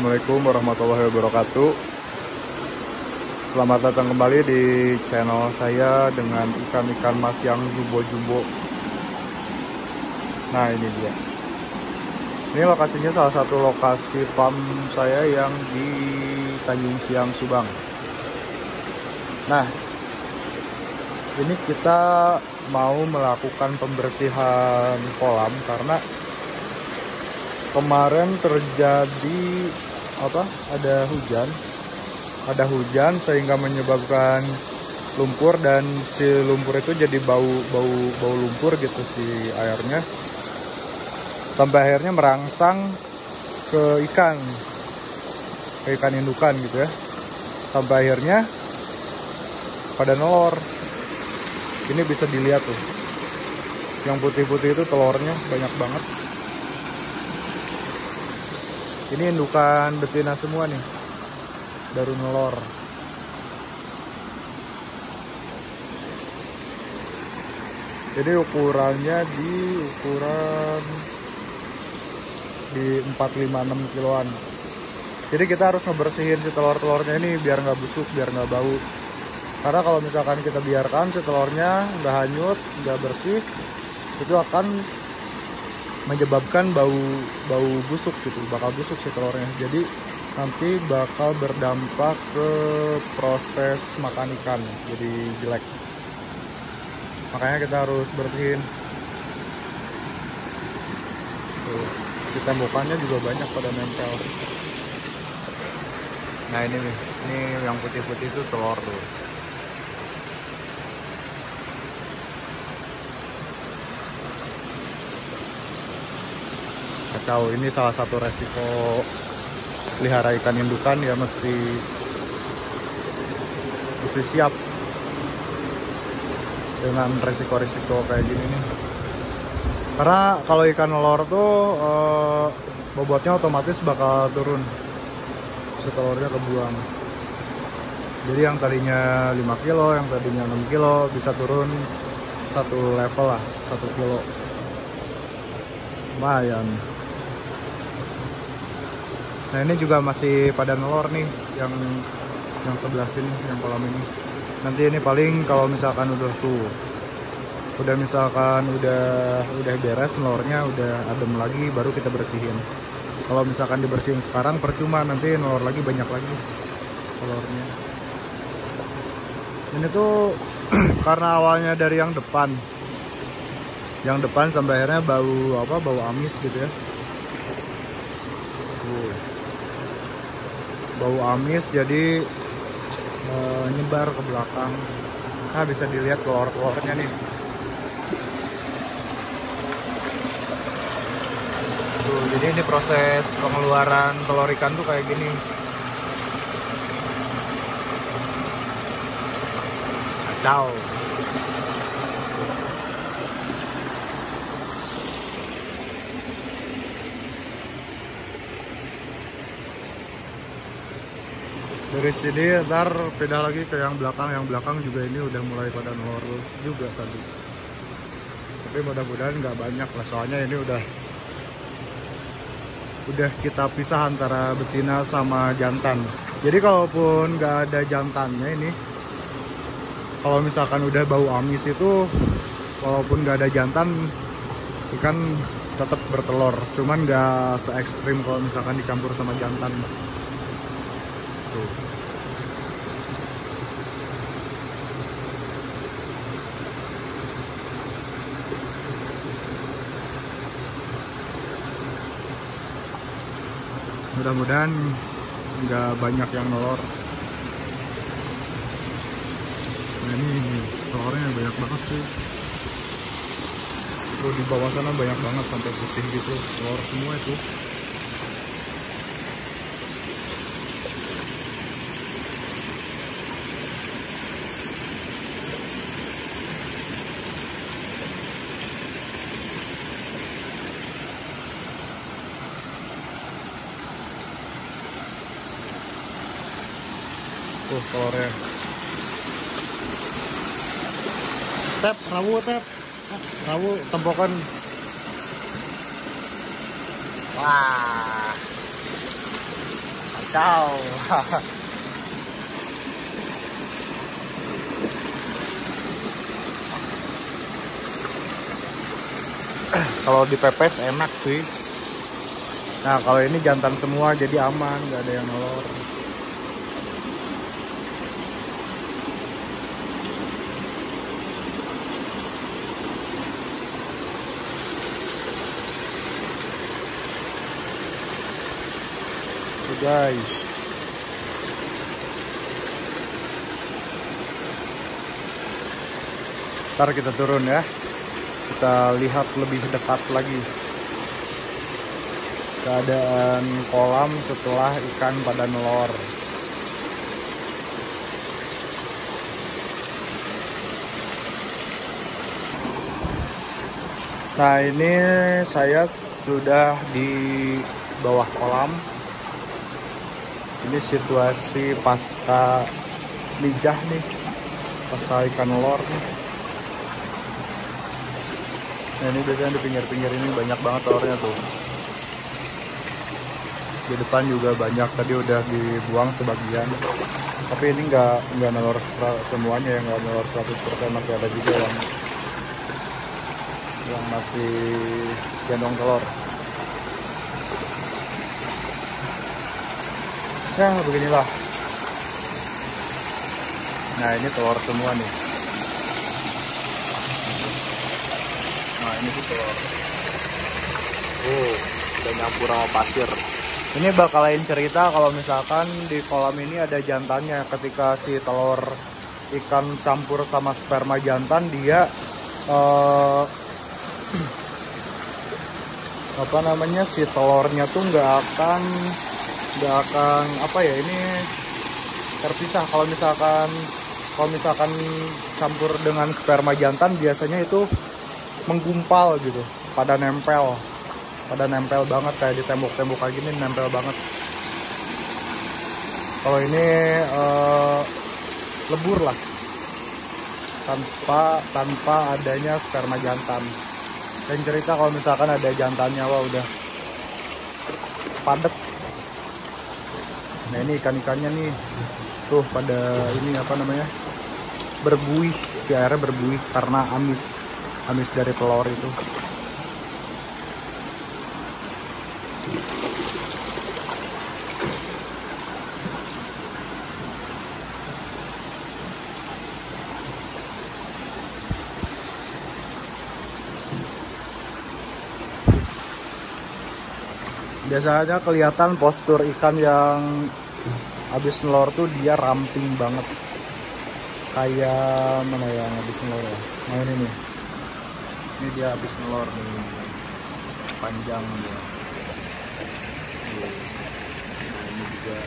Assalamualaikum warahmatullahi wabarakatuh. Selamat datang kembali di channel saya dengan ikan-ikan mas yang jumbo-jumbo. Nah, ini dia. Ini lokasinya salah satu lokasi farm saya yang di Tanjung Siang, Subang. Nah, ini kita mau melakukan pembersihan kolam karena kemarin terjadi ada hujan sehingga menyebabkan lumpur, dan si lumpur itu jadi bau lumpur gitu si airnya, sampai akhirnya merangsang ke ikan indukan gitu ya, sampai akhirnya pada nelor. Ini bisa dilihat tuh, yang putih-putih itu telurnya banyak banget. Ini indukan betina semua nih, baru nelor. Jadi ukurannya di 456 kiloan. Jadi kita harus ngebersihin si telur-telurnya ini biar nggak busuk, biar nggak bau. Karena kalau misalkan kita biarkan si telurnya nggak hanyut, nggak bersih, itu akan menyebabkan bau busuk gitu, bakal busuk si telurnya. Jadi nanti bakal berdampak ke proses makan ikan, jadi jelek. Makanya kita harus bersihin. Tuh, di tembokannya juga banyak pada nempel. Nah, ini nih, ini yang putih-putih itu telur tuh. Kacau, ini salah satu resiko pelihara ikan indukan ya, mesti siap dengan resiko-resiko kayak gini nih. Karena kalau ikan nelor tuh bobotnya otomatis bakal turun, telurnya kebuang. Jadi yang tadinya 5 kilo, yang tadinya 6 kilo bisa turun 1 level lah, 1 kilo. Lumayan. Nah, ini juga masih pada nelor nih, yang sebelah sini, yang kolam ini. Nanti ini paling kalau misalkan udah beres nelornya, udah adem lagi, baru kita bersihin. Kalau misalkan dibersihin sekarang percuma, nanti nelor lagi banyak lagi telurnya. Ini tuh karena awalnya dari yang depan sampai akhirnya bau amis gitu ya. Bau amis jadi nyebar ke belakang. Nah, bisa dilihat telur-telurnya nih. Tuh, jadi ini proses pengeluaran telur ikan tuh kayak gini. Kacau. Dari sini ntar pindah lagi ke yang belakang juga ini udah mulai pada nelor juga tadi. Tapi mudah-mudahan nggak banyak lah, soalnya ini udah kita pisah antara betina sama jantan. Jadi kalaupun nggak ada jantannya ini, kalau misalkan udah bau amis itu, walaupun nggak ada jantan, ikan tetap bertelur. Cuman nggak se ekstrim kalau misalkan dicampur sama jantan. Tuh. Mudah-mudahan nggak banyak yang nelor. Nah, ini telurnya banyak banget sih. Tuh, di bawah sana banyak banget sampai putih gitu, telur semua itu. Tuh telurnya. Tep, rawu tempokan. Wah. Ciao. Kalau dipepes enak sih. Nah kalau ini jantan semua jadi aman, nggak ada yang nolor. Tuh guys. Ntar kita turun ya. Kita lihat lebih dekat lagi keadaan kolam setelah ikan pada nelor. Nah ini saya sudah di bawah kolam. Ini situasi pasca lijah nih, pasca ikan nelor nih. Nah ini biasanya di pinggir-pinggir ini banyak banget telurnya tuh. Di depan juga banyak, tadi udah dibuang sebagian. Tapi ini nggak nelor semuanya ya, nggak nelor 100%, masih ada juga yang masih gendong telur. Ya beginilah. Nah ini telur semua nih. Nah ini tuh telur. Udah nyampur sama pasir. Ini bakal lain cerita kalau misalkan di kolam ini ada jantannya. Ketika si telur ikan campur sama sperma jantan, dia apa namanya, si telurnya tuh nggak akan apa ya, ini terpisah. Kalau misalkan campur dengan sperma jantan, biasanya itu menggumpal gitu, pada nempel banget, kayak di tembok-tembok kayak gini, nempel banget. Kalau ini lebur lah, tanpa adanya sperma jantan. Dan cerita kalau misalkan ada jantannya, wah udah padet. Nah ini ikan-ikannya nih tuh pada ini apa namanya, berbuih, si airnya berbuih karena amis dari telur itu. Biasanya kelihatan postur ikan yang habis nelor tuh dia ramping banget. Kayak mana yang habis nelor ya? Nah ini nih. Ini dia habis nelor nih. Panjang dia. Nah ini juga.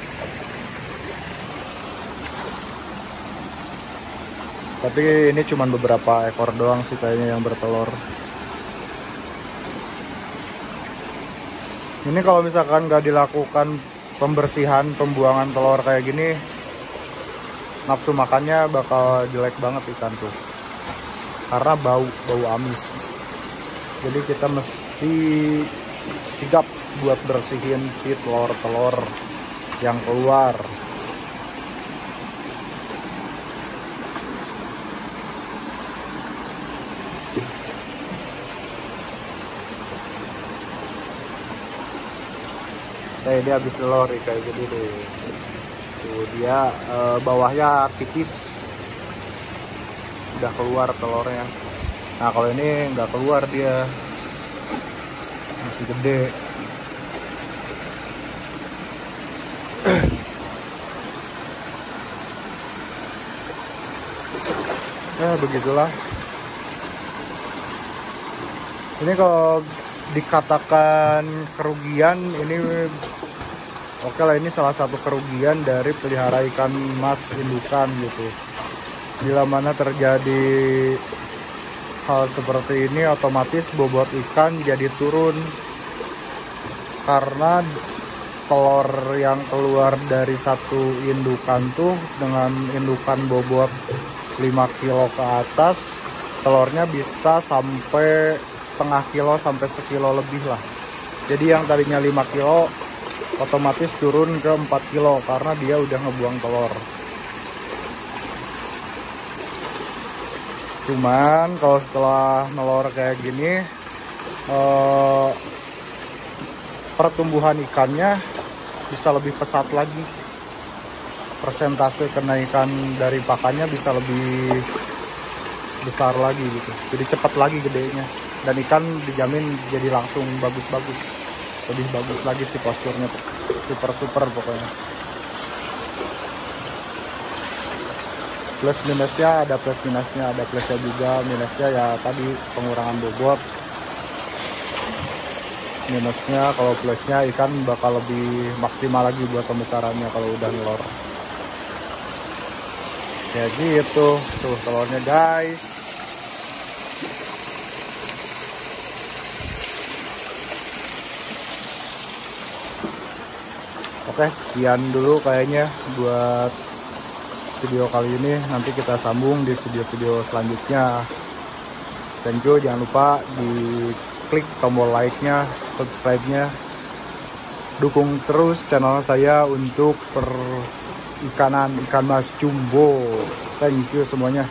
Tapi ini cuma beberapa ekor doang sih kayaknya yang bertelur. Ini kalau misalkan nggak dilakukan pembersihan, pembuangan telur kayak gini, nafsu makannya bakal jelek banget ikan tuh, karena bau amis. Jadi kita mesti sigap buat bersihin si telur-telur yang keluar. Nah ini habis telur kayak gini tuh. Tuh dia bawahnya tipis, udah keluar telurnya. Nah kalau ini nggak keluar, dia masih gede. Ya begitulah. Ini kalau dikatakan kerugian, ini oke lah, ini salah satu kerugian dari pelihara ikan mas indukan gitu. Bila mana terjadi hal seperti ini, otomatis bobot ikan jadi turun, karena telur yang keluar dari satu indukan tuh dengan indukan bobot 5 kilo ke atas, telurnya bisa sampai setengah kilo sampai sekilo lebih lah. Jadi yang tadinya 5 kilo otomatis turun ke 4 kilo karena dia udah ngebuang telur. Cuman kalau setelah nelor kayak gini, pertumbuhan ikannya bisa lebih pesat lagi. Persentase kenaikan dari pakannya bisa lebih besar lagi gitu. Jadi cepat lagi gedenya. Dan ikan dijamin jadi langsung bagus-bagus. Lebih bagus lagi sih posturnya. Super pokoknya. Plus minusnya ada plus minusnya, ada plusnya juga. Minusnya ya tadi pengurangan bobot. Minusnya kalau plusnya ikan bakal lebih maksimal lagi buat pembesarannya kalau udah nelor. Ya gitu, tuh telurnya guys. Oke, sekian dulu kayaknya buat video kali ini. Nanti kita sambung di video-video selanjutnya. Thank you, jangan lupa diklik tombol like-nya, subscribe-nya. Dukung terus channel saya untuk ikan mas jumbo. Thank you semuanya.